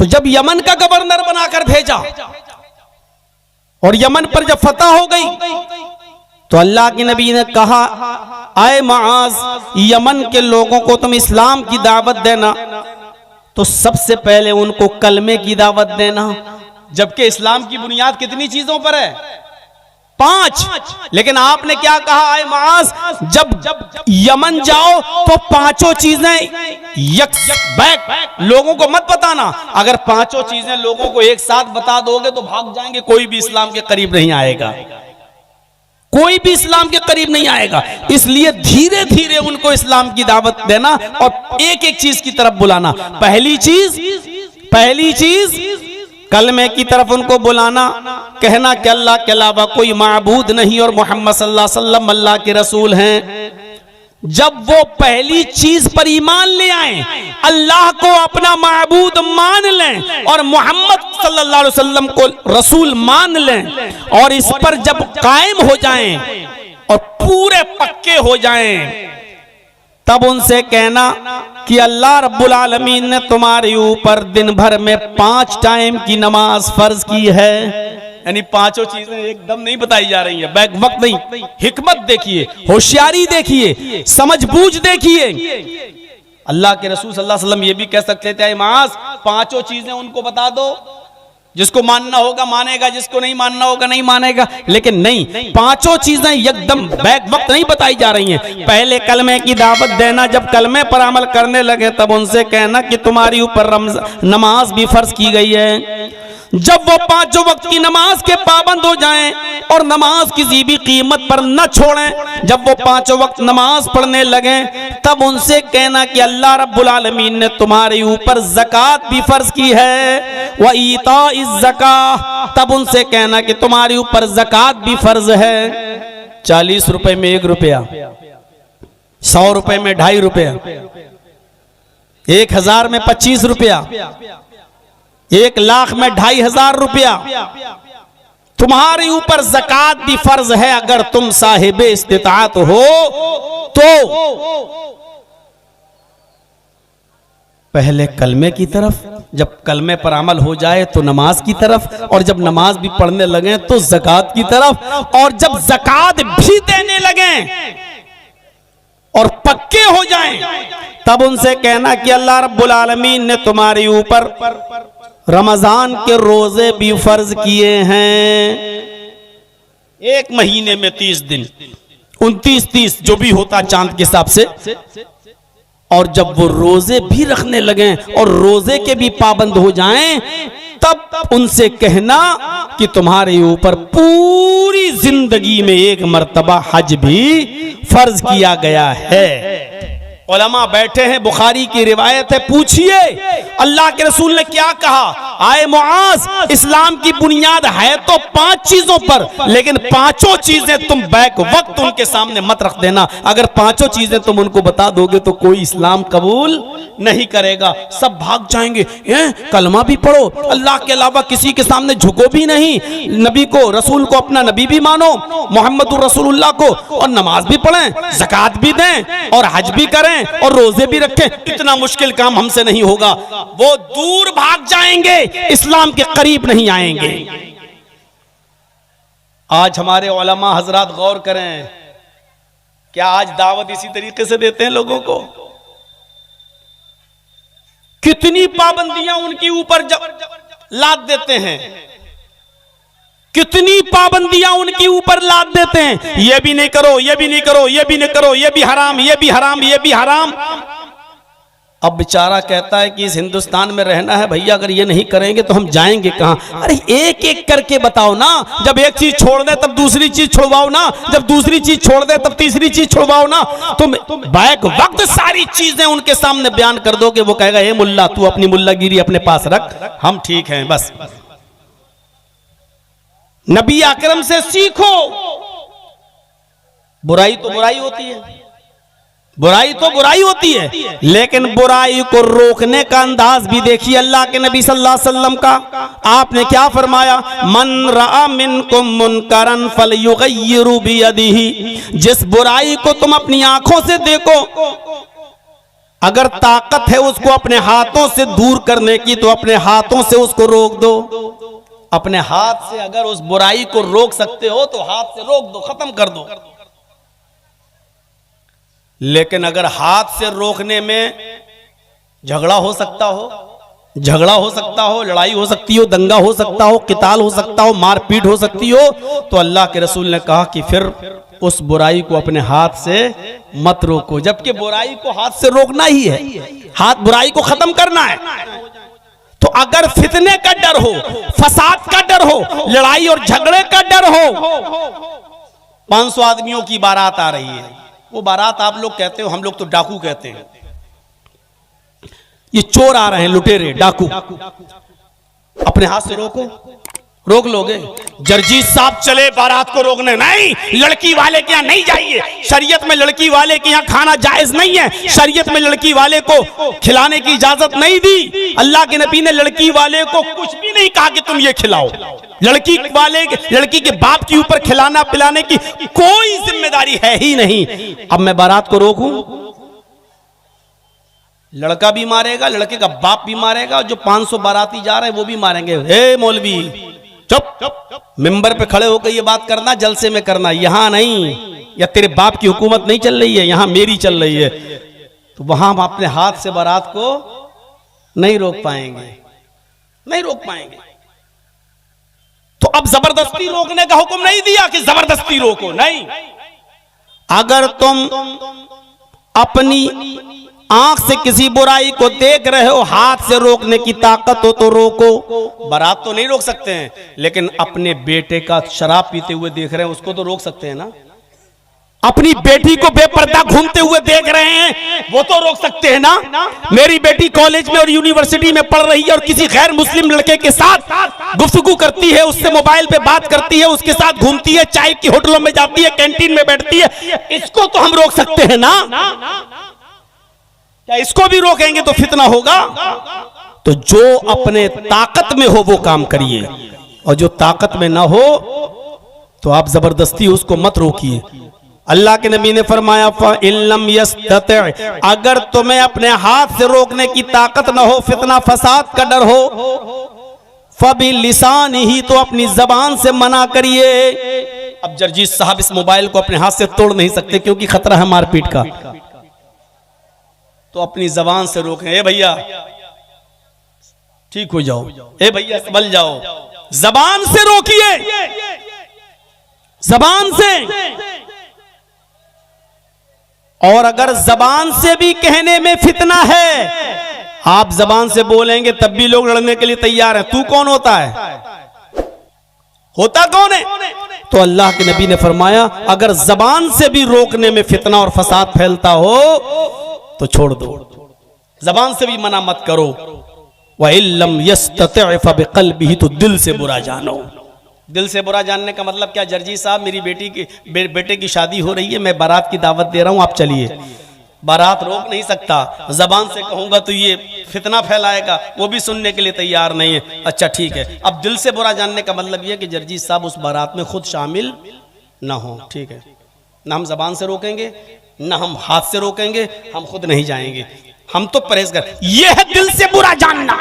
तो जब यमन का गवर्नर बनाकर भेजा और यमन पर जब फतह हो गई तो अल्लाह के नबी ने कहा, आए माज, यमन के लोगों को तुम इस्लाम की दावत देना तो सबसे पहले उनको कलमे की दावत देना। जबकि इस्लाम की बुनियाद कितनी चीजों पर है? 5। लेकिन आपने क्या कहा, आए माज, जब यमन जाओ तो 5 चीजें बैक लोगों को मत बताना। अगर 5 चीजें लोगों को एक साथ बता दोगे तो भाग जाएंगे, कोई भी इस्लाम के करीब नहीं आएगा, कोई भी इस्लाम के करीब नहीं आएगा। इसलिए धीरे धीरे उनको इस्लाम की दावत देना और एक एक चीज की तरफ बुलाना। पहली चीज कलमे की तरफ उनको बुलाना, कहना कि अल्लाह के अलावा कोई माबूद नहीं और मोहम्मद सल्लल्लाहु अलैहि वसल्लम अल्लाह के रसूल हैं। जब वो पहली चीज पर ईमान ले आए, अल्लाह को अपना माबूद मान लें और मोहम्मद सल्लल्लाहु अलैहि वसल्लम को रसूल मान लें और इस पर जब कायम हो जाएं और पूरे पक्के हो जाएं, तब उनसे कहना कि अल्लाह रब्बुल आलमीन ने तुम्हारे ऊपर दिन भर में 5 टाइम की नमाज फर्ज की है। यानी 5 चीजें एकदम नहीं बताई जा रही है, बैक वक्त नहीं, हिकमत देखिए, होशियारी देखिए, समझबूझ देखिए। अल्लाह के रसूल सल्लल्लाहु अलैहि वसल्लम ये भी कह सकते थे, मास 5 चीजें उनको बता दो, जिसको मानना होगा मानेगा, जिसको नहीं मानना होगा नहीं मानेगा। लेकिन नहीं, 5 चीजें एकदम बैक वक्त नहीं बताई जा रही हैं। पहले कलमे की दावत देना, जब कलमे पर अमल करने लगे तब उनसे कहना कि तुम्हारी ऊपर नमाज भी फर्ज की गई है। जब वो 5 वक्त की नमाज के पाबंद हो जाएं और नमाज किसी भी कीमत पर न छोड़ें, जब वो 5 वक्त नमाज पढ़ने लगे तब उनसे कहना कि अल्लाह रब्बुल आलमीन ने तुम्हारे ऊपर ज़कात भी फर्ज की है, व ईताइज़ ज़कात, तब उनसे कहना कि तुम्हारे ऊपर ज़कात भी फर्ज है। 40 रुपए में 1 रुपया, 100 रुपए में 2.5 रुपया, 1000 में 25 रुपया, 1 लाख में 2500 रुपया, तुम्हारे ऊपर ज़कात भी फर्ज है अगर तुम साहिबे इस्तिताअत हो तो। पहले कलमे की तरफ, जब कलमे पर अमल हो जाए तो नमाज की तरफ, और जब नमाज भी पढ़ने लगे तो ज़कात की तरफ, और जब ज़कात भी देने लगे और पक्के हो जाएं तब उनसे कहना कि अल्लाह रब्बुल आलमीन ने तुम्हारे ऊपर रमजान के रोजे भी फर्ज किए हैं। 1 महीने में 30 दिन, 29-30 जो भी होता चांद के हिसाब से। और जब वो रोजे भी रखने लगे और रोजे के भी पाबंद हो जाएं तब उनसे कहना कि तुम्हारे ऊपर पूरी जिंदगी में 1 मर्तबा हज भी फर्ज किया गया है। उलमा बैठे हैं, बुखारी की रिवायत है, पूछिए अल्लाह के रसूल ने क्या कहा। आए मुआज, इस्लाम की बुनियाद है तो 5 चीजों पर, लेकिन 5 चीजें तुम बैक वक्त उनके सामने मत रख देना। अगर 5 चीजें तुम उनको बता दोगे तो कोई इस्लाम कबूल नहीं करेगा, सब भाग जाएंगे। कलमा भी पढ़ो, अल्लाह के अलावा किसी के सामने झुको भी नहीं, नबी को रसूल को अपना नबी भी मानो, मोहम्मदुर रसूलुल्लाह को, और नमाज भी पढ़ें, ज़कात भी दें और हज भी करें और रोजे भी रखें। इतना मुश्किल काम हमसे नहीं होगा। वो दूर भाग जाएंगे, इस्लाम के करीब नहीं आएंगे। आज हमारे उलमा हजरात गौर करें, क्या आज दावत इसी तरीके से देते हैं लोगों को? कितनी पाबंदियां उनके ऊपर लाद देते हैं, कितनी पाबंदियां उनके ऊपर लाद देते हैं। ये भी नहीं करो, ये भी नहीं करो, ये भी नहीं करो, ये भी हराम, ये भी हराम, ये भी हराम। अब बेचारा कहता है कि इस हिंदुस्तान में रहना है भैया, अगर ये नहीं करेंगे तो हम जाएंगे कहां? अरे एक एक करके बताओ ना। जब एक चीज छोड़ दे तब दूसरी चीज छोड़वाओ ना, जब दूसरी चीज छोड़ दे तब तीसरी चीज छोड़वाओ ना। तुम बैक वक्त सारी चीजें उनके सामने बयान कर दोगे, वो कहेगा हे मुल्ला तू अपनी मुल्लागिरी अपने पास रख, हम ठीक हैं बस। नबी अकरम से सीखो। बुराई तो बुराई होती है, बुराई तो बुराई होती है, लेकिन बुराई को रोकने का अंदाज भी देखिए अल्लाह के नबी सल्लल्लाहु अलैहि वसल्लम का। आपने क्या फरमाया? मन रआ मिनकुम मुनकरन फलयुगय्यिरु बियदिही। जिस बुराई को तुम अपनी आंखों से देखो अगर ताकत है उसको अपने हाथों से दूर करने की तो अपने हाथों से उसको रोक दो। अपने हाथ से अगर उस बुराई को रोक सकते हो तो हाथ से रोक दो, खत्म कर दो। लेकिन अगर हाथ से रोकने में झगड़ा हो सकता हो, लड़ाई हो सकती हो, दंगा हो सकता हो, किताल हो सकता हो, मारपीट हो सकती हो, तो अल्लाह के रसूल ने कहा कि फिर उस बुराई को अपने हाथ से मत रोको। जबकि बुराई को हाथ से रोकना ही है, हाथ बुराई को खत्म करना है। तो अगर फितने का डर हो, फसाद का डर हो, लड़ाई और झगड़े का डर हो, 500 आदमियों की बारात आ रही है, वो बारात आप लोग कहते हो, हम लोग तो डाकू कहते हैं, ये चोर आ रहे हैं, लुटेरे डाकू, अपने हाथ से रोक लोगे? जर्जीस साहब चले बारात को रोकने, नहीं, लड़की वाले के यहाँ नहीं जाइए, शरीयत में लड़की वाले के यहाँ खाना जायज नहीं है, शरीयत में लड़की वाले को खिलाने की इजाजत नहीं दी। अल्लाह के नबी ने लड़की वाले को कुछ भी नहीं कहा कि तुम ये खिलाओ। लड़की के बाप के ऊपर खिलाना पिलाने की कोई जिम्मेदारी है ही नहीं। अब मैं बारात को रोकूं? लड़का भी मारेगा, लड़के का बाप भी मारेगा, जो 500 बाराती जा रहे हैं वो भी मारेंगे। हे मौलवी चुप, मिंबर पे खड़े होकर ये बात करना, जलसे में करना, यहां नहीं, या तेरे बाप की हुकूमत नहीं चल रही है, यहां मेरी चल रही है। तो वहां हम अपने हाथ से बारात को नहीं रोक पाएंगे। तो अब जबरदस्ती रोकने का हुक्म नहीं दिया कि जबरदस्ती रोको, नहीं। अगर तुम अपनी आंख से किसी बुराई को देख रहे हो, हाथ से रोकने की ताकत हो तो रोको। बारात तो नहीं रोक सकते हैं, लेकिन अपने बेटे का शराब पीते हुए देख रहे हैं, उसको तो रोक सकते हैं ना। अपनी बेटी को बेपर्दा घूमते हुए देख रहे हैं, वो तो रोक सकते हैं ना। मेरी बेटी कॉलेज में और यूनिवर्सिटी में पढ़ रही है और किसी गैर मुस्लिम लड़के के साथ गुफ्तगू करती है, उससे मोबाइल पे बात करती है, उसके साथ घूमती है, चाय की होटलों में जाती है, कैंटीन में बैठती है, इसको तो हम रोक सकते हैं ना। क्या इसको भी रोकेंगे तो फितना होगा? तो जो अपने ताकत में हो वो काम करिए, और जो ताकत में ना हो तो आप जबरदस्ती उसको मत रोकिए। अल्लाह के नबी ने फरमाया फ़इल्लम यस्तति, अगर तुम्हें अपने हाथ से रोकने की ताकत ना हो, फितना फसाद का डर हो, फ़बिलिसानिही, तो अपनी जबान से मना करिए। अब जर्जीस साहब इस मोबाइल को अपने हाथ से तोड़ नहीं सकते क्योंकि खतरा है मारपीट का, तो अपनी जबान से रोकें। ए भैया ठीक हो जाओ, ए भैया संभल जाओ, जबान से रोकिए, जबान से। और अगर जबान से भी कहने में फितना है, आप जबान से बोलेंगे तब भी लोग लड़ने के लिए तैयार हैं। तू कौन होता है? होता कौन है? तो अल्लाह के नबी ने फरमाया अगर जबान से भी रोकने में फितना और फसाद फैलता हो तो छोड़ दो, जबान से भी मना मत करो। वइल्लम यस्तति' फबिक़ल्बिही, तो दिल से बुरा जानो। दिल से बुरा जानने का मतलब क्या? जर्जी साहब मेरी बेटे की शादी हो रही है, मैं बारात की दावत दे रहा हूं, आप चलिए। बारात रोक नहीं सकता, जबान से कहूंगा तो ये फितना फैलाएगा, वो भी सुनने के लिए तैयार नहीं है। अच्छा ठीक है, अब दिल से बुरा जानने का मतलब ये कि जर्जी साहब उस बारात में खुद शामिल ना हो, ठीक है। ना हम जबान से रोकेंगे, ना हम हाथ से रोकेंगे, हम खुद नहीं जाएंगे, हम तो परहेजगार। ये है दिल से बुरा जानना,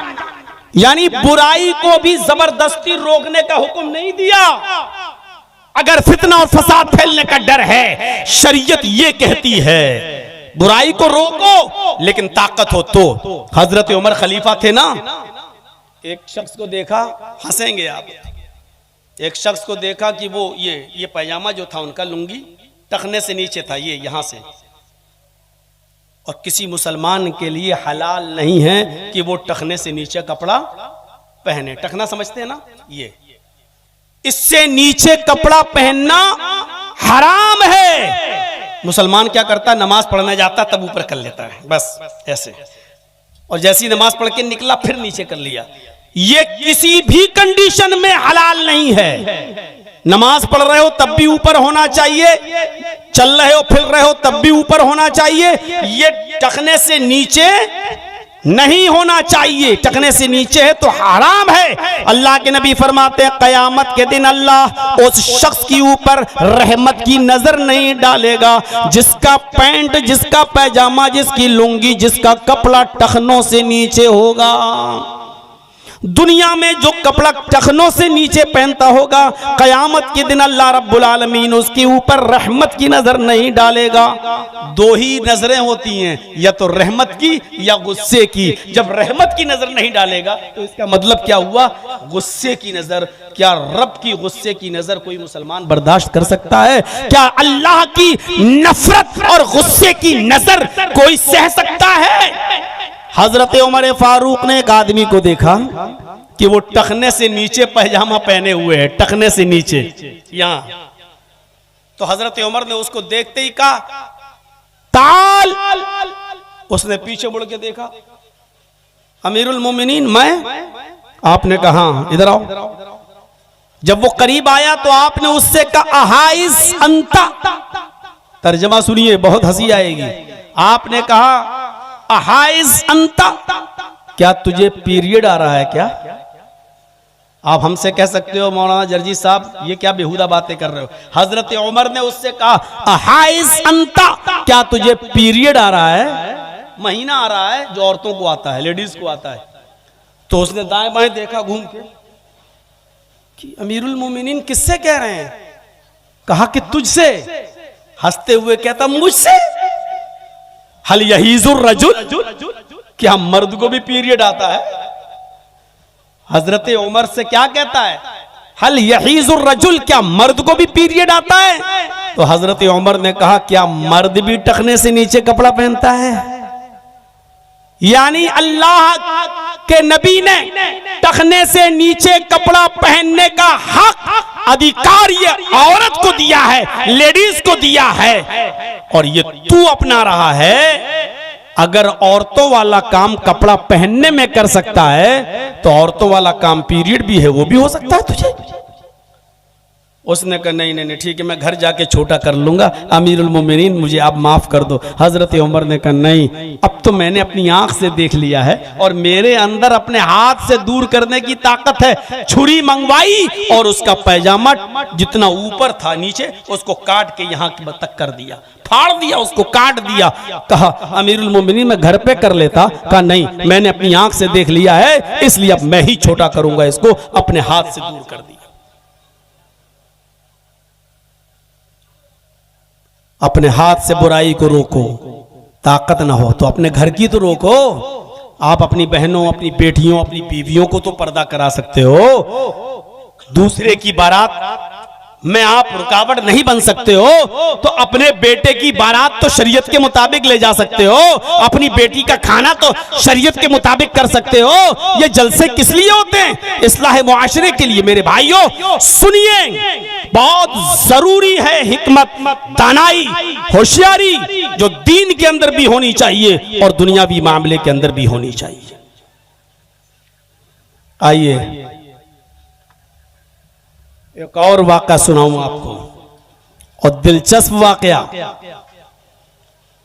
यानी बुराई को भी जबरदस्ती रोकने का हुक्म नहीं दिया। अगर फितना और फसाद फैलने का डर है, शरीयत ये कहती है बुराई को रोको, लेकिन ताकत हो तो। हजरत उमर खलीफा थे ना, एक शख्स को देखा, हंसेंगे आप, एक शख्स को देखा कि वो ये पैजामा जो था उनका, लुंगी टखने से नीचे था, ये यहां से, और किसी मुसलमान के लिए हलाल नहीं है कि वो टखने से नीचे कपड़ा पहने। टखना समझते हैं ना, ये इससे नीचे कपड़ा पहनना हराम है। मुसलमान क्या करता है, नमाज पढ़ने जाता तब ऊपर कर लेता है, बस ऐसे, और जैसी नमाज पढ़ के निकला फिर नीचे कर लिया। ये किसी भी कंडीशन में हलाल नहीं है। नमाज पढ़ रहे हो तब भी ऊपर होना चाहिए, चल रहे हो फिर रहे हो तब भी ऊपर होना चाहिए। ये टखने से नीचे नहीं होना चाहिए, टखने से नीचे है तो हराम है। अल्लाह के नबी फरमाते हैं कयामत के दिन अल्लाह उस शख्स के ऊपर रहमत की नजर नहीं डालेगा जिसका पैंट, जिसका पैजामा, जिसकी लुंगी, जिसका कपड़ा टखनों से नीचे होगा। दुनिया में जो कपड़ा टखनों से नीचे पहनता होगा, कयामत के दिन अल्लाह रब्बुल आलमीन उसके ऊपर रहमत की नजर नहीं डालेगा। दो ही नजरें होती हैं, या तो रहमत की या गुस्से की। जब रहमत की नजर नहीं डालेगा तो इसका मतलब क्या हुआ? गुस्से की नजर। क्या रब की गुस्से की नजर कोई मुसलमान बर्दाश्त कर सकता है? क्या अल्लाह की नफरत और गुस्से की नजर कोई सह सकता है? हजरत उमर फारूक ने एक आदमी को देखा कि वो टखने से नीचे पैजामा पहने हुए है, टखने से नीचे यहां। तो हजरत उमर ने उसको देखते ही कहा ताल। उसने पीछे मुड़ के देखा, अमीरुल मोमिनीन मैं? आपने कहा इधर आओ। जब वो करीब आया तो आपने उससे कहा अहाइस अंता। तर्जमा सुनिए, बहुत हंसी आएगी। आपने कहा अहाइज अंता, क्या तुझे पीरियड आ रहा है क्या? आप हमसे कह सकते हो मौलाना जर्जी साहब ये क्या बेहुदा बातें कर रहे हो। हजरत उमर ने उससे कहा अहाइज अंता, क्या तुझे पीरियड आ रहा है? महीना आ रहा है जो औरतों को आता है, लेडीज को आता है। तो उसने दाएं बाएं देखा घूम के कि अमीरुल मोमिनीन किससे कह रहे हैं? कहा कि तुझसे। हंसते हुए कहता मुझसे? हल यहीजुर रजुल, क्या मर्द को भी पीरियड आता है? हजरत उमर से क्या कहता है? हल यहीजुर रजुल, क्या मर्द को भी पीरियड आता है? तो हजरत उमर ने कहा क्या मर्द भी टखने से नीचे कपड़ा पहनता है? यानी अल्लाह के नबी ने टखने से नीचे कपड़ा पहनने का हक, अधिकार ये औरत को दिया है, लेडीज को दिया है, और ये तू अपना रहा है। अगर औरतों वाला काम कपड़ा पहनने में कर सकता है तो औरतों वाला काम पीरियड भी है, वो भी हो सकता है तुझे। उसने कहा नहीं नहीं नहीं ठीक है, मैं घर जाके छोटा कर लूंगा, अमीरुल मोमिनीन मुझे आप माफ कर दो। हजरत उमर ने कहा नहीं, अब तो मैंने अपनी आंख से देख लिया है और मेरे अंदर अपने हाथ से दूर करने की ताकत है। छुरी मंगवाई और उसका पैजामा जितना ऊपर था नीचे उसको काट के यहाँ तक कर दिया, फाड़ दिया, उसको काट दिया। कहा अमीरुल मोमिनीन मैं घर पे कर लेता। कहा नहीं, मैंने अपनी आंख से देख लिया है, इसलिए अब मैं ही छोटा करूंगा इसको। अपने हाथ से दूर कर दिया। अपने हाथ से बुराई को रोको, ताकत ना हो तो अपने घर की तो रोको। आप अपनी बहनों, अपनी बेटियों, अपनी बीवियों को तो पर्दा करा सकते हो, दूसरे की बारात में आप रुकावट नहीं बन सकते हो। तो अपने बेटे की बारात तो शरीयत के मुताबिक ले जा सकते हो, अपनी बेटी का खाना तो शरीयत के मुताबिक कर सकते हो। ये जलसे किस लिए होते हैं? इस्लाह मुआशरे के लिए। मेरे भाइयों सुनिए, बहुत जरूरी है हिकमत, दानाई, होशियारी जो दीन के अंदर भी होनी चाहिए और दुनियावी मामले के अंदर भी होनी चाहिए। आइए एक और वाक़या सुनाऊं आपको, और दिलचस्प वाक़या।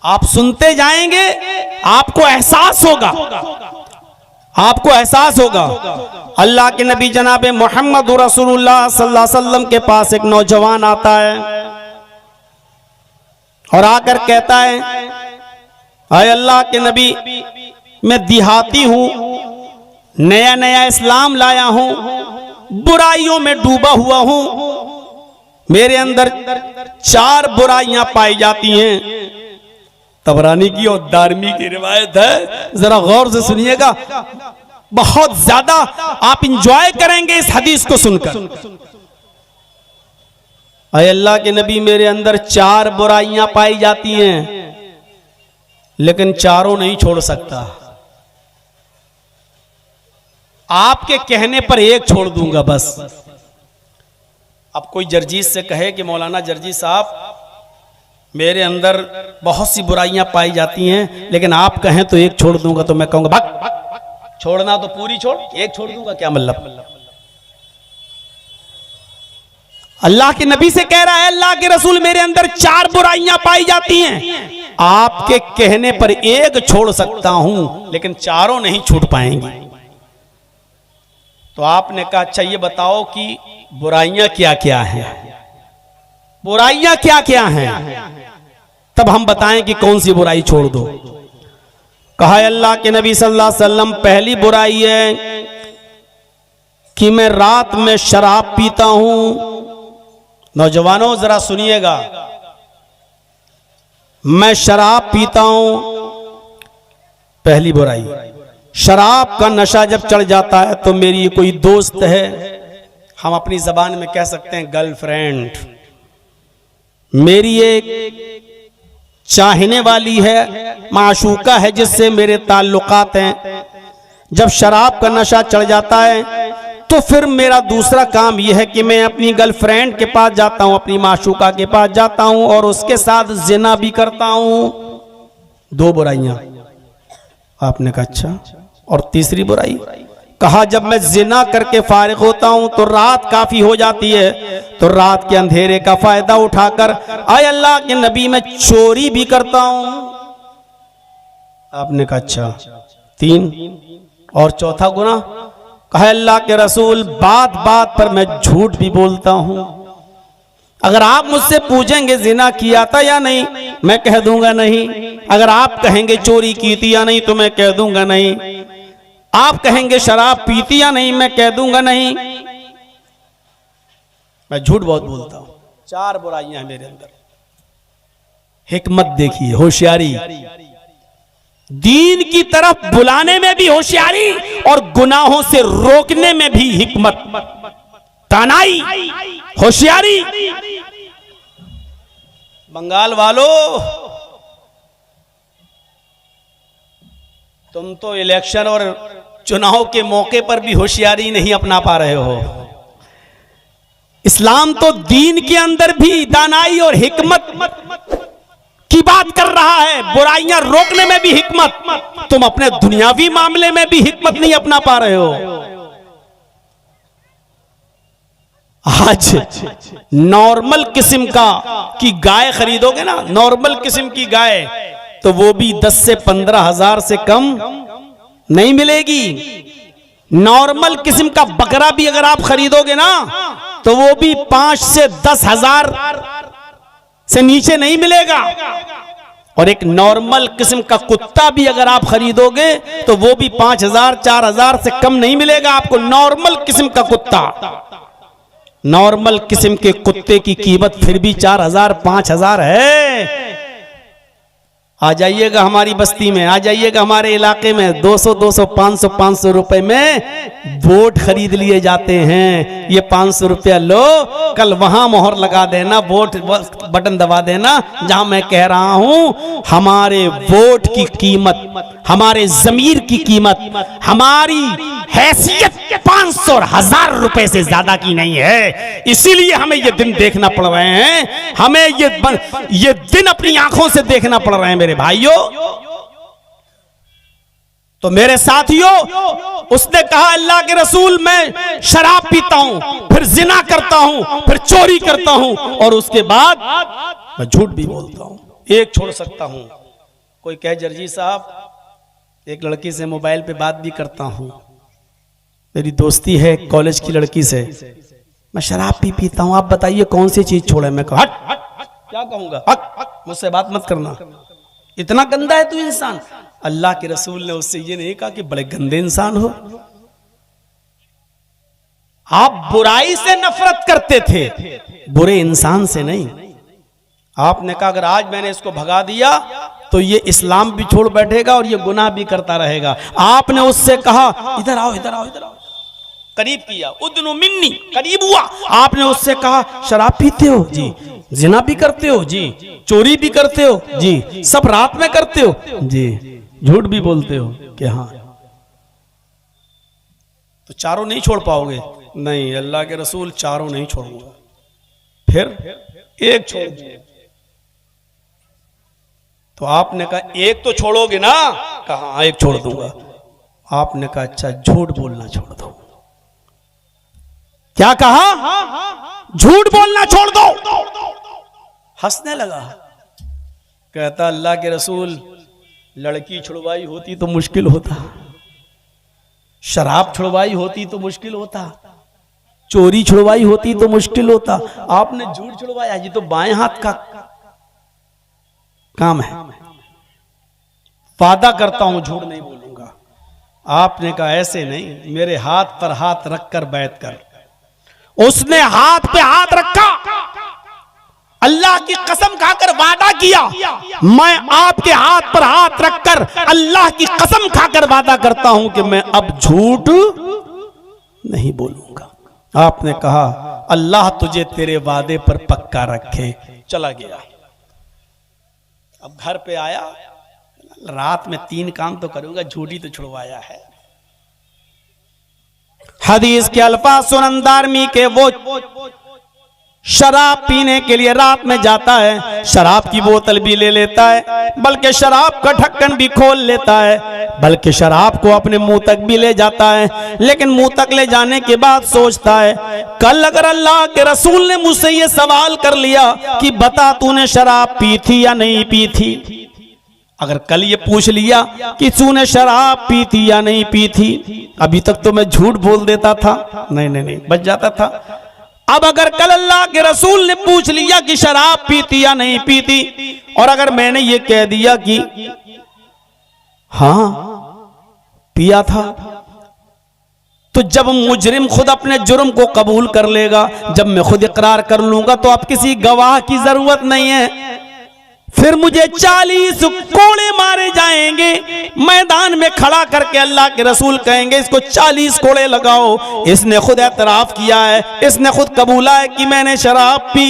आप सुनते जाएंगे, आपको एहसास होगा, आपको एहसास होगा। अल्लाह के नबी जनाब मोहम्मद रसूलुल्लाह सल्लल्लाहु अलैहि वसल्लम के पास एक नौजवान आता है और आकर कहता है अय अल्लाह के नबी, मैं देहाती हूं, नया नया इस्लाम लाया हूं, बुराइयों में डूबा हुआ हूं, मेरे अंदर 4 बुराइयां पाई जाती हैं। तबरानी की और दारमी की रिवायत है, जरा गौर से सुनिएगा, बहुत ज्यादा आप इंजॉय करेंगे इस हदीस को सुनकर। अय अल्लाह के नबी, मेरे अंदर 4 बुराइयां पाई जाती हैं, लेकिन चारों नहीं छोड़ सकता। आपके कहने पर एक छोड़ दूंगा बस। अब कोई जर्जीस से कहे कि मौलाना जर्जी साहब मेरे अंदर बहुत सी बुराइयां पाई जाती हैं, लेकिन आप कहें तो एक छोड़ दूंगा, तो मैं कहूंगा भाग, छोड़ना तो पूरी छोड़, एक छोड़ दूंगा क्या मतलब? अल्लाह के नबी से कह रहा है अल्लाह के रसूल, मेरे अंदर 4 बुराइयां पाई जाती हैं, आपके कहने पर एक छोड़ सकता हूं, लेकिन चारों नहीं छूट पाएंगी। तो आपने कहा अच्छा ये बताओ कि बुराइयां क्या क्या हैं, बुराइयां क्या क्या हैं, तब हम बताएं कि कौन सी बुराई छोड़ दो। कहा अल्लाह के नबी सल्लल्लाहु अलैहि वसल्लम, पहली बुराई है कि मैं रात में शराब पीता हूं। नौजवानों जरा सुनिएगा, मैं शराब पीता हूं, पहली बुराई। शराब का नशा जब चढ़ जाता है तो मेरी कोई दोस्त है, हम अपनी जबान में कह सकते हैं गर्लफ्रेंड, मेरी एक चाहने वाली है, माशूका है, जिससे मेरे ताल्लुकात हैं। जब शराब का नशा चढ़ जाता है तो फिर मेरा दूसरा काम यह है कि मैं अपनी गर्लफ्रेंड के पास जाता हूं, अपनी माशूका के पास जाता हूं और उसके साथ जिना भी करता हूं। दो बुराइयां। आपने कहा अच्छा, और तीसरी बुराई? कहा जब मैं जिना करके फारिग होता हूं तो रात काफी हो जाती है, तो रात के अंधेरे का फायदा उठाकर आए अल्लाह के नबी मैं चोरी भी करता हूं। आपने कहा अच्छा, तीन। और चौथा गुनाह? कहा अल्लाह के रसूल बात बात पर मैं झूठ भी बोलता हूं। अगर आप मुझसे पूछेंगे जिना किया था या नहीं, मैं कह दूंगा नहीं। अगर आप कहेंगे चोरी की थी या नहीं, तो मैं कह दूंगा नहीं। आप कहेंगे शराब पीती या नहीं, मैं कह दूंगा नहीं। मैं झूठ बहुत बोलता हूं। चार बुराइयां हैं मेरे अंदर। हिकमत देखिए, होशियारी, दीन की तरफ बुलाने में भी होशियारी और गुनाहों से रोकने में भी हिकमत, तानाई, होशियारी। बंगाल वालों, तुम तो इलेक्शन और चुनाव के मौके पर भी होशियारी नहीं अपना पा रहे हो। इस्लाम तो दीन के अंदर भी दानाई और हिकमत की बात कर रहा है, बुराइयां रोकने में भी हिकमत। तुम अपने दुनियावी मामले में भी हिकमत नहीं अपना पा रहे हो। आज नॉर्मल किस्म की गाय खरीदोगे ना, नॉर्मल किस्म की गाय, तो वो भी 10 से 15 हजार से कम नहीं मिलेगी। नॉर्मल किस्म का बकरा भी अगर आप खरीदोगे ना, तो वो भी 5 से 10 हजार से नीचे नहीं मिलेगा। और एक नॉर्मल किस्म का कुत्ता भी अगर आप खरीदोगे तो वो भी 5000 4000 से कम नहीं मिलेगा आपको। नॉर्मल किस्म का कुत्ता, नॉर्मल किस्म के कुत्ते की कीमत फिर भी 4000 5000 है। आ जाइएगा हमारी बस्ती में, आ जाइएगा हमारे इलाके में, 200 200 500 500 रुपए में वोट खरीद लिए जाते हैं। ये 500 रुपया लो, कल वहां मोहर लगा देना, वोट बटन दबा देना जहां मैं कह रहा हूं। हमारे वोट की कीमत, हमारे जमीर की कीमत, हमारी हैसियत 500 और 1000 रुपए से ज्यादा की नहीं है। इसीलिए हमें ये दिन देखना पड़ रहे हैं, हमें ये दिन अपनी आंखों से देखना पड़ रहे हैं मेरे भाइयों। तो मेरे साथियों, उसने कहा अल्लाह के रसूल मैं शराब पीता हूं, फिर जिना करता हूं, फिर चोरी करता हूं और उसके बाद मैं झूठ भी बोलता हूं। एक छोड़ सकता हूं। कोई कहे जर्जी साहब एक लड़की से मोबाइल पे बात भी करता हूं, मेरी दोस्ती है कॉलेज की लड़की से, मैं शराब भी पीता हूं, आप बताइए कौन सी चीज छोड़े। मैं हट क्या कहूंगा, हट मुझसे बात मत करना, इतना गंदा है तू इंसान। अल्लाह के रसूल ने उससे ये नहीं कहा कि बड़े गंदे इंसान हो। आप बुराई से नफरत करते थे, बुरे इंसान से नहीं। आपने कहा अगर आज मैंने इसको भगा दिया तो ये इस्लाम भी छोड़ बैठेगा और ये गुनाह भी करता रहेगा। आपने उससे कहा इधर आओ इधर आओ इधर आओ, करीब किया, उदनु मिन्नी, करीब हुआ। आपने उससे कहा शराब पीते हो जी, जिना भी करते हो जी, चोरी भी करते हो जी, सब रात में करते हो जी, झूठ भी बोलते हो कि हाँ, तो चारों नहीं छोड़ पाओगे। नहीं, अल्लाह के रसूल चारों नहीं छोड़ूंगा, फिर एक छोड़ दूंगा। तो आपने कहा एक तो छोड़ोगे ना, कहा एक छोड़ दूंगा। आपने कहा अच्छा झूठ बोलना छोड़ दो। क्या कहा? झूठ बोलना छोड़ दो। हंसने लगा। कहता अल्लाह के रसूल, लड़की छुड़वाई होती तो मुश्किल होता, शराब छुड़वाई होती तो मुश्किल होता, चोरी छुड़वाई होती तो मुश्किल होता, आपने झूठ छुड़वाया। ये तो बाएं हाथ का काम है। वादा करता हूं झूठ नहीं बोलूंगा। आपने कहा ऐसे नहीं, मेरे हाथ पर हाथ रखकर बैठ कर। उसने हाथ पे हाथ रखा, अल्लाह की कसम खाकर वादा किया, मैं आपके हाथ पर हाथ रखकर अल्लाह की कसम खाकर वादा करता हूं कि मैं अब झूठ नहीं बोलूंगा। आपने कहा अल्लाह तुझे तेरे वादे पर पक्का रखे। चला गया। अब घर पे आया, रात में 3 काम तो करूंगा, झूठी तो छुड़वाया है। हदीस के अल्फाज सुनन दारमी के, वो शराब पीने के लिए रात में जाता है, शराब की बोतल भी ले लेता है, बल्कि शराब का ढक्कन भी खोल लेता है, बल्कि शराब को अपने मुंह तक भी ले जाता है। लेकिन मुंह तक ले जाने के बाद सोचता है, कल अगर अल्लाह के रसूल ने मुझसे ये सवाल कर लिया कि बता तूने शराब पी थी या नहीं पी थी, अगर कल ये पूछ लिया कि तूने शराब पी थी या नहीं पी थी, अभी तक तो मैं झूठ बोल देता था, नहीं बच जाता था। अब अगर कल अल्लाह के रसूल ने पूछ लिया कि शराब पीती या नहीं पीती, और अगर मैंने ये कह दिया कि हाँ पिया था, तो जब मुजरिम खुद अपने जुर्म को कबूल कर लेगा, जब मैं खुद इकरार कर लूंगा, तो अब किसी गवाह की जरूरत नहीं है। फिर मुझे 40 कोड़े मारे जाएंगे, मैदान में खड़ा करके अल्लाह के रसूल कहेंगे इसको 40 कोड़े लगाओ। इसने खुद एतराफ किया है, इसने खुद कबूला है कि मैंने शराब पी।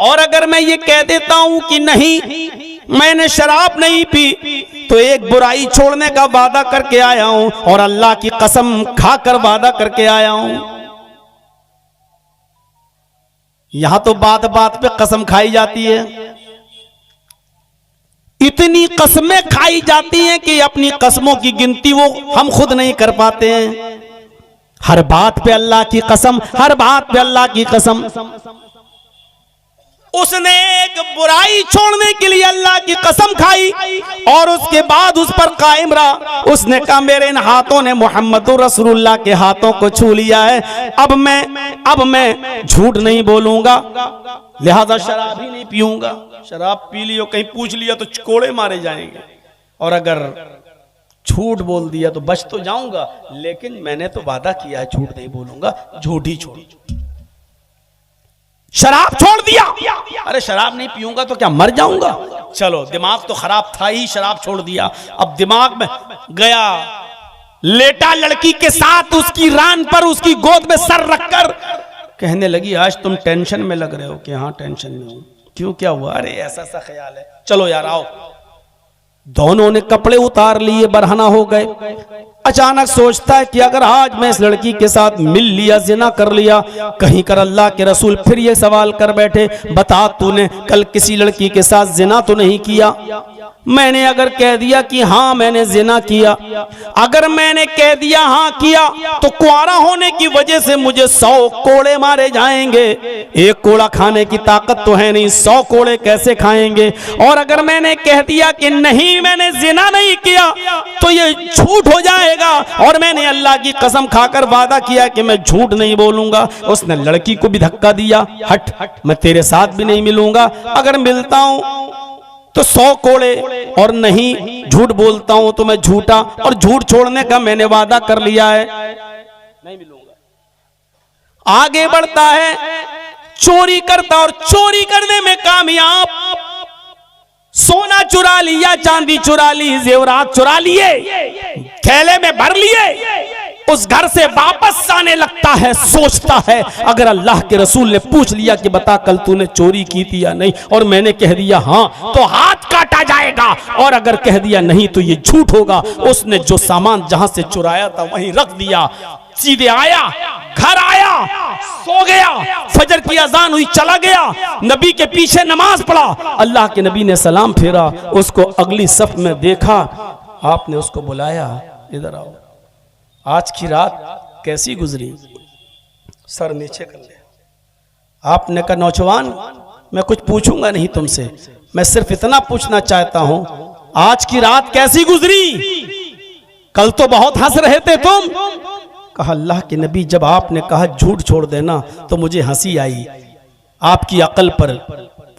और अगर मैं ये कह देता हूं कि नहीं मैंने शराब नहीं पी, तो एक बुराई छोड़ने का वादा करके आया हूं और अल्लाह की कसम खाकर वादा करके आया हूं। यहां तो बात बात पे कसम खाई जाती है, इतनी कसमें खाई जाती हैं कि अपनी कसमों की गिनती वो हम खुद नहीं कर पाते हैं। हर बात पे अल्लाह की कसम, हर बात पे अल्लाह की कसम। उसने एक बुराई छोड़ने के लिए अल्लाह की कसम खाई और उसके बाद उस पर कायम रहा। उसने कहा मेरे इन हाथों ने मोहम्मद रसूलुल्लाह के हाथों को छू लिया है, अब मैं झूठ नहीं बोलूंगा, लिहाजा शराब ही नहीं पीऊंगा। शराब पी लियो, कहीं पूछ लिया तो कोड़े मारे जाएंगे, और अगर झूठ बोल दिया तो बच तो जाऊंगा, लेकिन मैंने तो वादा किया है झूठ नहीं बोलूंगा, झूठ ही छोड़। शराब छोड़ दिया, अरे शराब नहीं पीऊंगा तो क्या मर जाऊंगा? चलो दिमाग तो खराब था ही, शराब छोड़ दिया। अब दिमाग में गया, लेटा लड़की के साथ उसकी रान पर, उसकी गोद में सर रखकर कहने लगी आज तुम टेंशन में लग रहे हो। कि हाँ टेंशन में हूं। क्यों, क्या हुआ? अरे ऐसा सा ख्याल है, चलो यार आओ। दोनों ने कपड़े उतार लिए, बरहना हो गए। अचानक सोचता है कि अगर आज मैं इस लड़की के साथ मिल लिया, जिना कर लिया, कहीं कर अल्लाह के रसूल फिर ये सवाल कर बैठे, बता तूने कल किसी लड़की के साथ जिना तो नहीं किया? मैंने अगर कह दिया कि हाँ मैंने जिना किया, अगर मैंने कह दिया हाँ किया, तो कुआरा होने की वजह से मुझे 100 कोड़े मारे जाएंगे। एक कोड़ा खाने की ताकत तो है नहीं, 100 कोड़े कैसे खाएंगे? और अगर मैंने कह दिया कि नहीं मैंने जिना नहीं किया, तो ये झूठ हो जाएगा, और मैंने अल्लाह की कसम खाकर वादा किया कि मैं झूठ नहीं बोलूंगा। उसने लड़की को भी धक्का दिया, हट मैं तेरे साथ भी नहीं मिलूंगा, अगर मिलता हूं तो 100 कोड़े, और नहीं झूठ बोलता हूं तो मैं झूठा, और झूठ छोड़ने का मैंने वादा कर लिया है, नहीं मिलूंगा। आगे बढ़ता है, चोरी करता और चोरी करने में कामयाब। सोना चुरा लिया, चांदी चुरा ली, जेवरात चुरा लिए, थैले में भर लिए। उस घर से वापस आने लगता है, सोचता है अगर अल्लाह के रसूल ने पूछ लिया कि बता कल तूने चोरी की थी या नहीं, और मैंने कह दिया हाँ, तो हाथ काटा जाएगा, और अगर कह दिया नहीं तो ये झूठ होगा। उसने जो सामान जहां से चुराया था वहीं रख दिया, सीधे आया, घर आया, सो गया, फजर की अजान हुई, चला गया, नबी के पीछे नमाज पढ़ा। अल्लाह के नबी ने सलाम फेरा, उसको अगली सफ में देखा, आपने उसको बुलाया, इधर आओ, आज की रात कैसी गुजरी? सर नीचे कर ले। आपने कहा नौजवान मैं कुछ पूछूंगा नहीं तुमसे, मैं सिर्फ इतना पूछना चाहता हूं, आज की रात कैसी गुजरी? कल तो बहुत हंस रहे थे तुम। कहा अल्लाह के नबी, जब आपने कहा झूठ छोड़ देना तो मुझे हंसी आई। आपकी अकल पर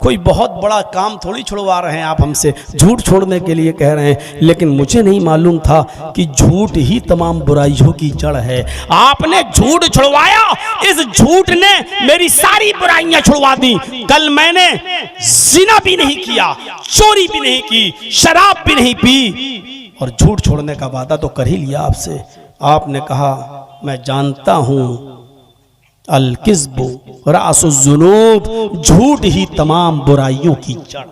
कोई बहुत बड़ा काम थोड़ी छुड़वा रहे हैं आप हमसे, झूठ छोड़ने के लिए कह रहे हैं। लेकिन मुझे नहीं मालूम था कि झूठ ही तमाम बुराइयों की जड़ है। आपने झूठ छुड़वाया, इस झूठ ने मेरी सारी बुराइयां छुड़वा दी। कल मैंने ज़िना भी नहीं किया, चोरी भी नहीं की, शराब भी नहीं पी, और झूठ छोड़ने का वादा तो कर ही लिया आपसे। आपने कहा मैं जानता हूं अल किज़्बु रासुज़्ज़ुनूब, झूठ ही तमाम बुराइयों की जड़।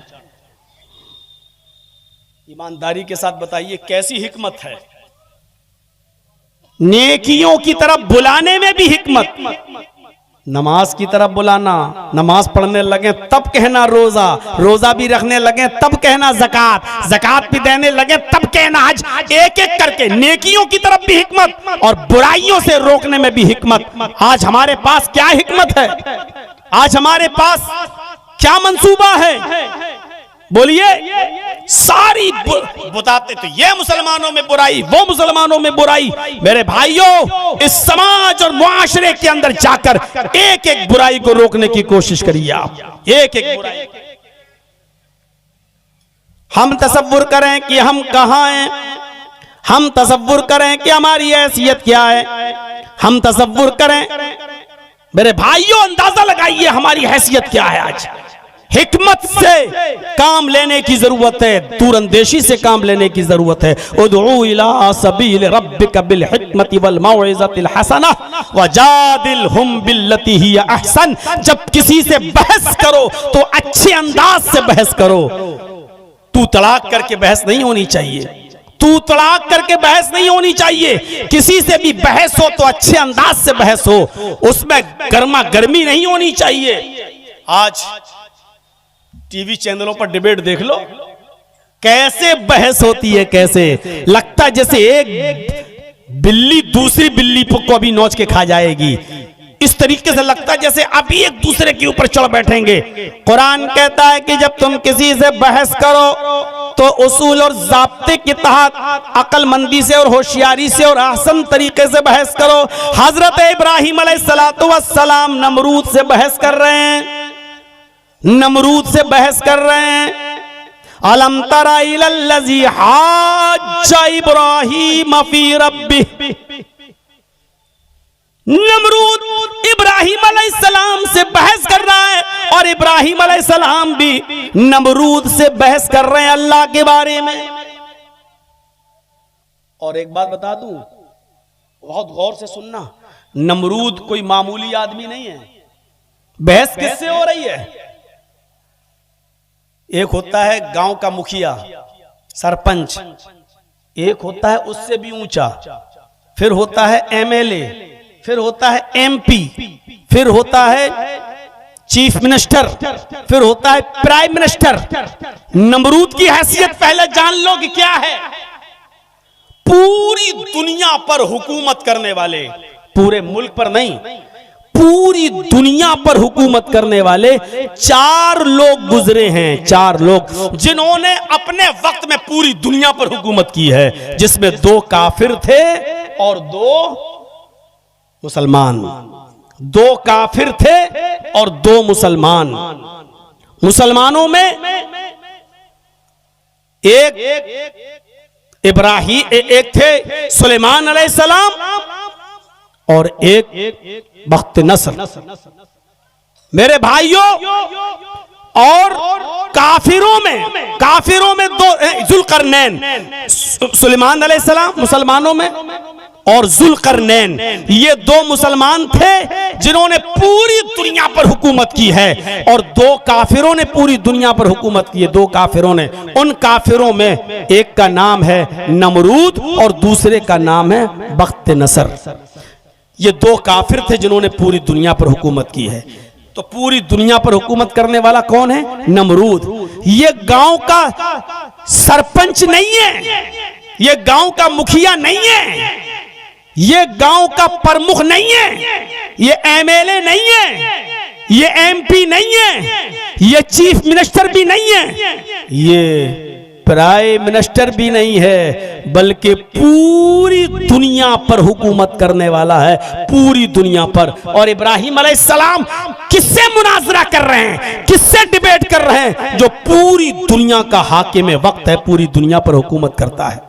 ईमानदारी के साथ बताइए कैसी हिकमत है? नेकियों की तरफ बुलाने में भी हिकमत। नमाज की तरफ बुलाना, नमाज पढ़ने लगे तब कहना रोजा, रोजा भी रखने लगे तब कहना ज़कात, ज़कात भी देने लगे तब कहना हज। एक एक करके नेकियों की तरफ भी हिकमत और बुराइयों से रोकने में भी हिकमत। आज हमारे पास क्या हिकमत है? आज हमारे पास क्या मंसूबा है? बोलिए। सारी बताते तो ये मुसलमानों में बुराई, वो मुसलमानों में बुराई। मेरे भाइयों, इस समाज और मुआशरे के अंदर जाकर एक एक बुराई को रोकने की कोशिश करिए आप, एक एक बुराई। हम तसव्वुर करें कि हम कहां हैं, हम तसव्वुर करें कि हमारी हैसियत क्या है, हम तसव्वुर करें। मेरे भाइयों, अंदाजा लगाइए हमारी हैसियत क्या है। आज हिकमत से काम लेने की जरूरत है, दूरंदेशी से काम लेने की जरूरत है। उदउ इला सबील रब्बिका बिल हिकमति वल मौइज़तिल हसना वजादिलहुम बिल्लती हिय अहसन। जब किसी से बहस करो तो अच्छे अंदाज से बहस करो। तू तड़ाक करके बहस नहीं होनी चाहिए, तू तड़ाक करके बहस नहीं होनी चाहिए। किसी से भी बहस हो तो अच्छे अंदाज से बहस हो, उसमें गर्मा गर्मी नहीं होनी चाहिए। आज टीवी चैनलों पर डिबेट देख लो, कैसे बहस होती है, कैसे लगता है जैसे एक बिल्ली दूसरी बिल्ली को अभी नोच के खा जाएगी। इस तरीके से लगता है जैसे अभी एक दूसरे के ऊपर चढ़ बैठेंगे। कुरान कहता है कि जब तुम किसी से बहस करो तो उसूल और ज़ाब्ते के तहत अक्लमंदी से और होशियारी से और आसान तरीके से बहस करो। हजरत इब्राहिम अलैहिस्सलातु वस्सलाम नमरूद से बहस कर रहे हैं, नमरूद से बहस कर रहे हैं। अलम तरा इलल्लज़ी हाज्जा इब्राहीम फी रब्बिह। नमरूद इब्राहिम अलैहिस्सलाम से बहस कर रहा है और इब्राहिम अलैहिस्सलाम भी नमरूद से बहस कर रहे हैं अल्लाह के बारे में। और एक बात बता दूं, बहुत गौर से सुनना, नमरूद कोई मामूली आदमी नहीं है। बहस किससे हो रही है? एक होता है गांव का मुखिया, सरपंच, एक होता है उससे भी ऊंचा, फिर होता है एमएलए, फिर होता है एमपी, फिर होता है चीफ मिनिस्टर, फिर होता है प्राइम मिनिस्टर। नमरूद की हैसियत पहले जान लो कि क्या है। पूरी दुनिया पर हुकूमत करने वाले, पूरे मुल्क पर नहीं, पूरी दुनिया पर हुकूमत करने वाले 4 लोग गुजरे हैं, 4 लोग जिन्होंने अपने वक्त में पूरी दुनिया पर हुकूमत की है, जिसमें 2 काफिर थे और 2 मुसलमान। 2 काफिर थे और 2 मुसलमान। मुसलमानों में एक इब्राहिम, एक थे सुलेमान अलैहिस्सलाम और एक बख्त नसर। मेरे भाइयों, और काफिरों में 2 जुल्करनैन, सुलेमान अलैहिस्सलाम मुसलमानों में और जुल्करनैन, ये 2 मुसलमान थे जिन्होंने पूरी दुनिया पर हुकूमत की है, और 2 काफिरों ने पूरी दुनिया पर हुकूमत की है। 2 काफिरों ने, उन काफिरों में एक का नाम है नमरूद और दूसरे का नाम है बख्त नसर। ये 2 काफिर थे जिन्होंने पूरी दुनिया पर हुकूमत की है। तो पूरी दुनिया पर हुकूमत करने वाला कौन है? नमरूद। ये गांव का सरपंच नहीं है, ये गांव का मुखिया नहीं है, ये गांव का प्रमुख नहीं है, ये एमएलए नहीं है, ये एमपी नहीं है, ये चीफ मिनिस्टर भी नहीं है, ये प्राइम मिनिस्टर भी नहीं है, बल्कि पूरी दुनिया पर हुकूमत करने वाला है, पूरी दुनिया पर। और इब्राहिम अलैहिस्सलाम किससे मुनाजरा कर रहे हैं, किससे डिबेट कर रहे हैं? जो पूरी दुनिया का हाकिम वक्त है, पूरी दुनिया पर हुकूमत करता है।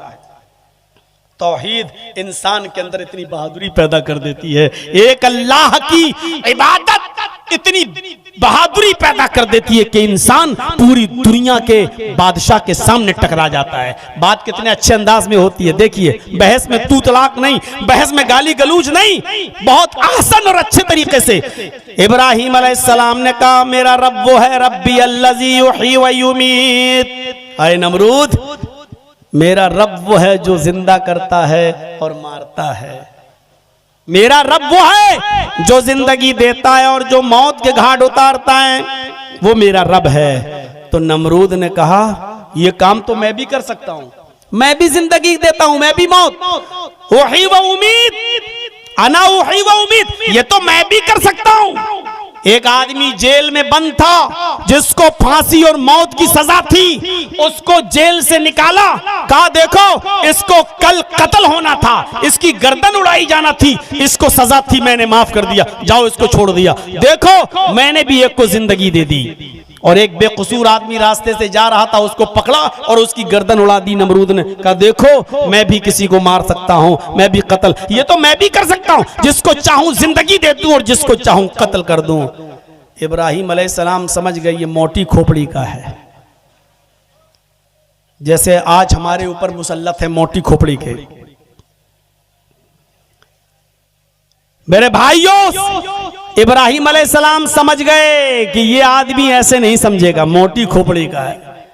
तौहीद इंसान के अंदर इतनी बहादुरी पैदा कर देती है, एक अल्लाह की इबादत इतनी बहादुरी पैदा कर देती है कि इंसान पूरी दुनिया के बादशाह के सामने टकरा जाता है। बात कितने अच्छे अंदाज में होती है, देखिए, बहस में तू तलाक नहीं, बहस में गाली गलूज नहीं, बहुत आसान और अच्छे तरीके से इब्राहिम अलैहिस्सलाम ने कहा, मेरा रब वो है, रब्बी अल्लज़ी युही व युमीत। अरे नमरूद, मेरा रब वो है जो जिंदा करता है और मारता है। मेरा रब वो है जो जिंदगी देता है और जो मौत के घाट उतारता है, वो मेरा रब है। तो नमरूद ने कहा, ये काम तो मैं भी कर सकता हूं, मैं भी जिंदगी देता हूं, मैं भी मौत, वही व उम्मीद, अना वही व उम्मीद, ये तो मैं भी कर सकता हूं। एक आदमी जेल में बंद था, जिसको फांसी और मौत की सजा थी, उसको जेल से निकाला, कहा देखो इसको कल कत्ल होना था, इसकी गर्दन उड़ाई जाना थी, इसको सजा थी, मैंने माफ कर दिया, जाओ इसको छोड़ दिया। देखो मैंने भी एक को जिंदगी दे दी। और एक बेकसूर आदमी रास्ते से जा रहा था, उसको पकड़ा और उसकी गर्दन उड़ा दी नमरूद ने, कहा देखो मैं भी किसी को मार सकता हूं, मैं भी कत्ल, ये तो मैं भी कर सकता हूं, जिसको चाहूं जिंदगी दे दूं और जिसको चाहूं कत्ल कर दूं। इब्राहिम अलैहिस्सलाम समझ गए ये मोटी खोपड़ी का है, जैसे आज हमारे ऊपर मुसल्लत है मोटी खोपड़ी के। मेरे भाइयों, इब्राहिम अलैहिस्सलाम समझ गए कि ये आदमी ऐसे नहीं समझेगा, मोटी खोपड़ी का है।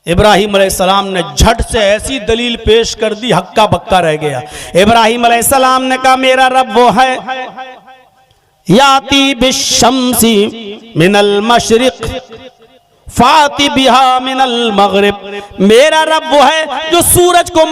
इब्राहिम अलैहिस्सलाम ने झट से ऐसी दलील पेश कर दी, हक्का बक्का रह गया। इब्राहिम अलैहिस्सलाम ने कहा, मेरा रब वो है, याती बिश्शम्सी मिनल मशरिक फाती बिहा मिनल मगरिब। मेरा रब वो है जो सूरज को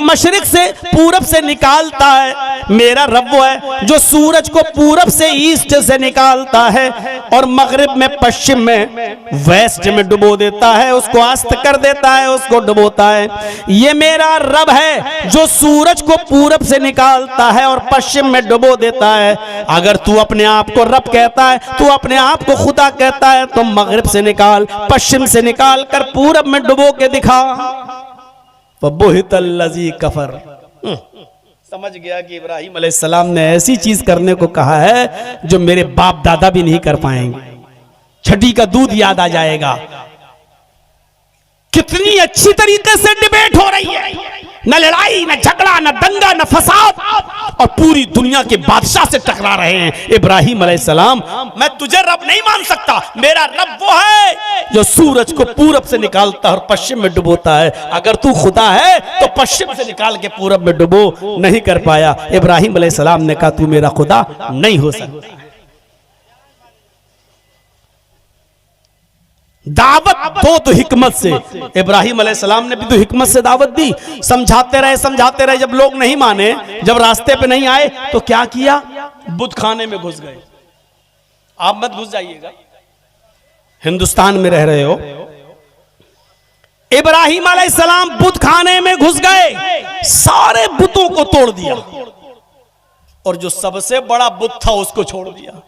मशरिक से पूरब से निकालता है, मेरा रब वो है जो सूरज को पूरब से ईस्ट से निकालता है और मगरिब में पश्चिम में वेस्ट में डुबो देता है, उसको अस्त कर देता है, उसको डुबोता है। ये मेरा रब है जो सूरज को पूरब से निकालता है और पश्चिम में डुबो देता है। अगर तू अपने आप को रब कहता है, तू अपने आप को खुदा कहता है, तो मगरिब से निकाल, पश्चिम से निकाल कर पूरब में डुबो के दिखा। बुहितल्लज़ी कफर। समझ गया कि इब्राहिम अलैहिस्सलाम ने ऐसी चीज करने को कहा है जो मेरे बाप दादा भी नहीं कर पाएंगे। छठी का दूध याद आ जाएगा। कितनी अच्छी तरीके से डिबेट हो रही है, न लड़ाई, न झगड़ा, न दंगा, न फसाद, और पूरी दुनिया के बादशाह से टकरा रहे हैं। इब्राहिम अलैहिस्सलाम, मैं तुझे रब नहीं मान सकता, मेरा रब वो है जो सूरज को पूरब से निकालता है और पश्चिम में डुबोता है। अगर तू खुदा है तो पश्चिम से निकाल के पूरब में डुबो, नहीं कर पाया। इब्राहिम अलैहिस्सलाम ने कहा, तू मेरा खुदा नहीं हो सकता। दावत दो तो हिकमत से। इब्राहिम अलैहिस्सलाम ने भी तो हिकमत से दावत दी, समझाते रहे। जब लोग नहीं माने, जब रास्ते पे नहीं आए, तो क्या किया? बुत खाने में घुस गए। आप मत घुस जाइएगा, हिंदुस्तान में रह रहे हो। इब्राहिम अलैहिस्सलाम बुत खाने में घुस गए, सारे बुतों को तोड़ दिया और जो सबसे बड़ा बुत था उसको छोड़ दिया।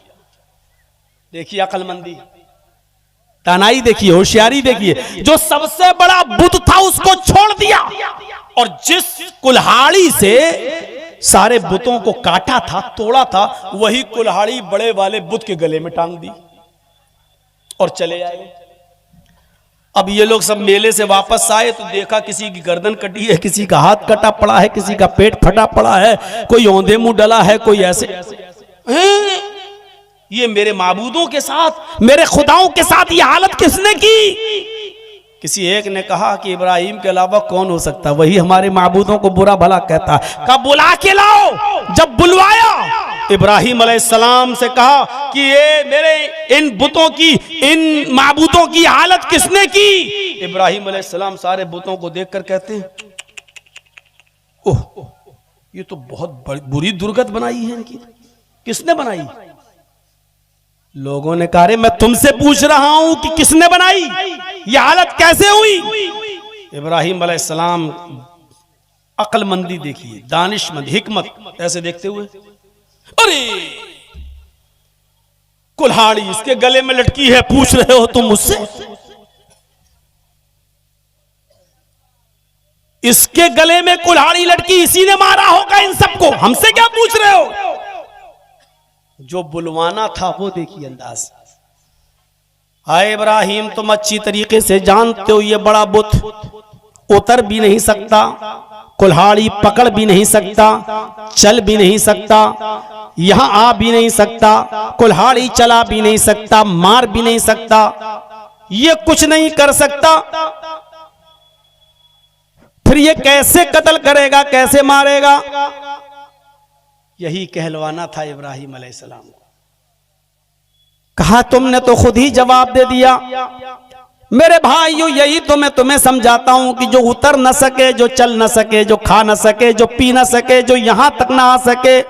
देखिए अक्लमंदी, तानाई देखिए, होशियारी देखिए। जो सबसे बड़ा बुत था उसको छोड़ दिया और जिस कुल्हाड़ी से सारे बुतों को काटा था, तोड़ा था, वही कुल्हाड़ी बड़े वाले बुत के गले में टांग दी और चले आए। अब ये लोग सब मेले से वापस आए तो देखा किसी की गर्दन कटी है, किसी का हाथ कटा पड़ा है, किसी का पेट फटा पड़ा है, कोई औंधे मुंह डला है, कोई ऐसे। ये मेरे माबूदों के साथ, मेरे खुदाओं के साथ ये हालत किसने की? किसी एक ने कहा कि इब्राहिम के अलावा कौन हो सकता, वही हमारे माबूदों को बुरा भला कहता। कब बुला के लाओ। जब बुलवाया, इब्राहिम अलैहिस्सलाम से कहा कि ये मेरे इन बुतों की, इन माबूदों की हालत किसने की? इब्राहिम अलैहिस्सलाम सारे बुतों को देखकर कहते हैं, ओह, ये तो बहुत बुरी दुर्गत बनाई है इनकी। किसने बनाई? लोगों ने कहा, मैं तुमसे पूछ रहा हूं कि किसने बनाई, ये हालत कैसे हुई। इब्राहिम अलैहिस्सलाम अक्लमंदी देखिए, दानिशमंद, हिकमत, ऐसे देखते हुए, अरे कुल्हाड़ी इसके गले में लटकी है, पूछ रहे हो तुम मुझसे? इसके गले में कुल्हाड़ी लटकी, इसी ने मारा होगा इन सबको, हमसे क्या पूछ रहे हो? जो बुलवाना था वो देखिए अंदाज। हाय इब्राहिम, तुम अच्छी तरीके से जानते हो ये बड़ा बुत उतर भी नहीं सकता, कुल्हाड़ी पकड़ भी नहीं सकता, चल भी नहीं सकता, यहां आ भी नहीं सकता, कुल्हाड़ी चला भी नहीं सकता, मार भी नहीं सकता, ये कुछ नहीं कर सकता, फिर ये कैसे कत्ल करेगा, कैसे मारेगा? यही कहलवाना था इब्राहिम अलैहिस्सलाम को। कहा, तुमने तो खुद ही जवाब दे दिया। मेरे भाइयों, यही तो मैं तुम्हें समझाता हूं कि जो उतर न सके, जो चल न सके, जो खा न सके, जो पी न सके, जो यहां तक ना आ सके,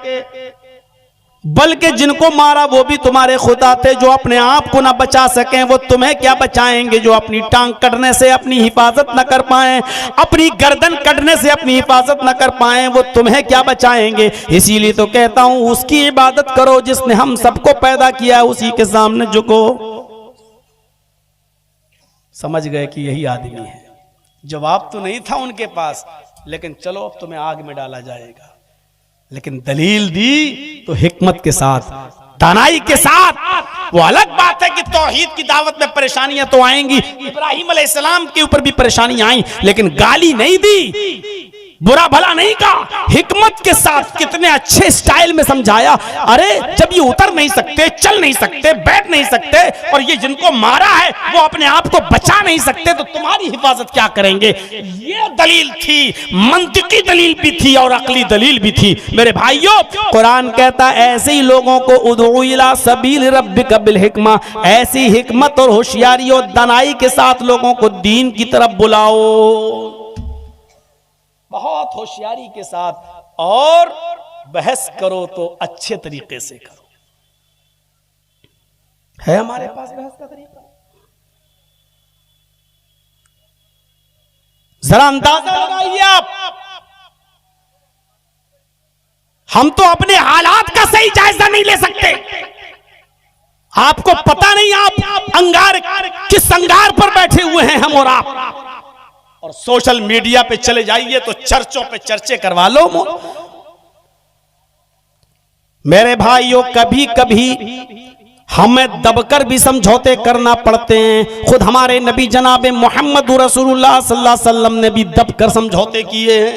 बल्कि जिनको मारा वो भी तुम्हारे खुदा थे। जो अपने आप को ना बचा सके वो तुम्हें क्या बचाएंगे? जो अपनी टांग कटने से अपनी हिफाजत न कर पाए, अपनी गर्दन कटने से अपनी हिफाजत न कर पाए, वो तुम्हें क्या बचाएंगे? इसीलिए तो कहता हूं, उसकी इबादत करो जिसने हम सबको पैदा किया, उसी के सामने झुको। समझ गए कि यही आदमी है। जवाब तो नहीं था उनके पास, लेकिन चलो अब तुम्हें आग में डाला जाएगा। लेकिन दलील दी तो हिकमत के साथ, दानाई के साथ। वो अलग बात है कि तौहीद की दावत में परेशानियां तो आएंगी, इब्राहिम अलैहिस्सलाम के ऊपर भी परेशानियां आई, लेकिन गाली नहीं दी, बुरा भला नहीं कहा, हिकमत के साथ कितने अच्छे स्टाइल में समझाया। अरे जब ये उतर नहीं सकते, चल नहीं सकते, बैठ नहीं सकते, और ये जिनको मारा है वो अपने आप को बचा नहीं सकते, तो तुम्हारी हिफाजत क्या करेंगे? ये दलील थी, मंतिकी दलील भी थी और अकली दलील भी थी। मेरे भाइयों, कुरान कहता है ऐसे ही लोगों को उदउ इला सबील रब्बिका बिल हिकमा, ऐसी हिकमत और होशियारी और दानाई के साथ लोगों को दीन की तरफ बुलाओ, बहुत होशियारी के साथ, और बहस करो तो अच्छे तरीके से करो। है हमारे पास बहस का तरीका? जरा अंदाजा लगाइए आप। हम तो अपने हालात का सही जायजा नहीं ले सकते। आपको पता नहीं आप अंगार किस अंगार पर बैठे हुए हैं, हम और आप। और सोशल मीडिया पे चले जाइए तो चर्चों पे चर्चे करवा लो। मेरे भाइयों, कभी कभी हमें दबकर भी समझौते करना पड़ते हैं। खुद हमारे नबी जनाब मोहम्मद रसूलुल्लाह सल्लल्लाहु अलैहि वसल्लम ने भी दबकर समझौते किए हैं।